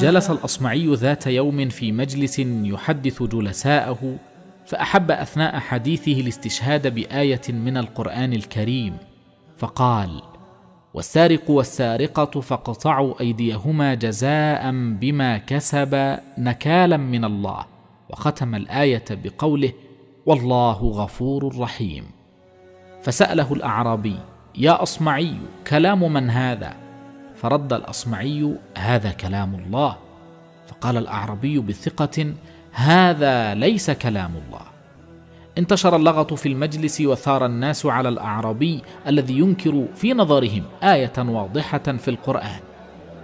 جلس الأصمعي ذات يوم في مجلس يحدث جلساءه، فأحب أثناء حديثه الاستشهاد بآية من القرآن الكريم، فقال: والسارق والسارقة فاقطعوا أيديهما جزاء بما كسبا نكالا من الله، وختم الآية بقوله: والله غفور رحيم. فسأله الأعرابي: يا أصمعي، كلام من هذا؟ فرد الأصمعي: هذا كلام الله. فقال الأعرابي بثقة: هذا ليس كلام الله. انتشر اللغط في المجلس، وثار الناس على الأعرابي الذي ينكر في نظرهم آية واضحة في القرآن،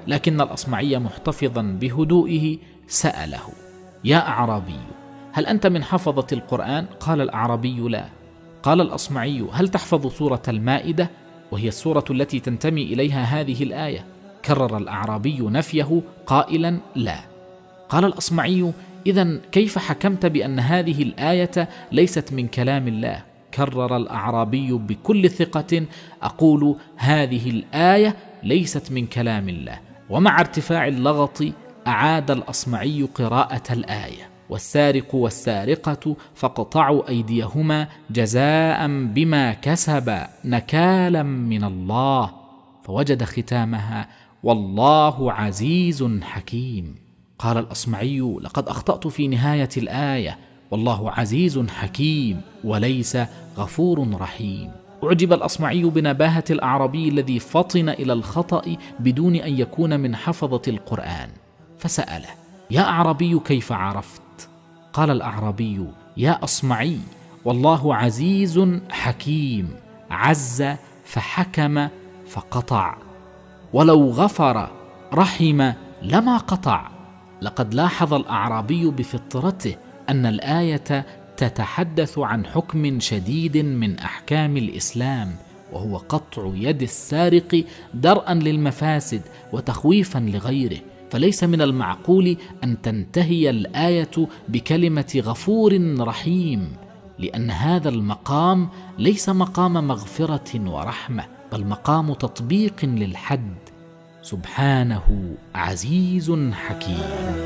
لكن الأصمعي محتفظا بهدوئه سأله: يا أعرابي، هل أنت من حفظة القرآن؟ قال الأعرابي: لا. قال الأصمعي: هل تحفظ سورة المائدة، وهي السورة التي تنتمي إليها هذه الآية؟ كرر الأعرابي نفيه قائلا: لا. قال الأصمعي: إذن كيف حكمت بأن هذه الآية ليست من كلام الله؟ كرر الأعرابي بكل ثقة: أقول هذه الآية ليست من كلام الله. ومع ارتفاع اللغط أعاد الأصمعي قراءة الآية: والسارق والسارقة فاقطعوا أيديهما جزاء بما كسبا نكالا من الله، فوجد ختامها: والله عزيز حكيم. قال الأصمعي: لقد أخطأت في نهاية الآية، والله عزيز حكيم وليس غفور رحيم. أعجب الأصمعي بنباهة الأعرابي الذي فطن إلى الخطأ بدون أن يكون من حفظة القرآن، فسأله: يا أعرابي، كيف عرفت؟ قال الأعرابي: يا أصمعي، والله عزيز حكيم، عز فحكم فقطع، ولو غفر رحم لما قطع. لقد لاحظ الأعرابي بفطرته أن الآية تتحدث عن حكم شديد من أحكام الإسلام، وهو قطع يد السارق درءا للمفاسد وتخويفا لغيره، فليس من المعقول أن تنتهي الآية بكلمة غفور رحيم، لأن هذا المقام ليس مقام مغفرة ورحمة، بل مقام تطبيق للحد. سبحانه عزيز حكيم.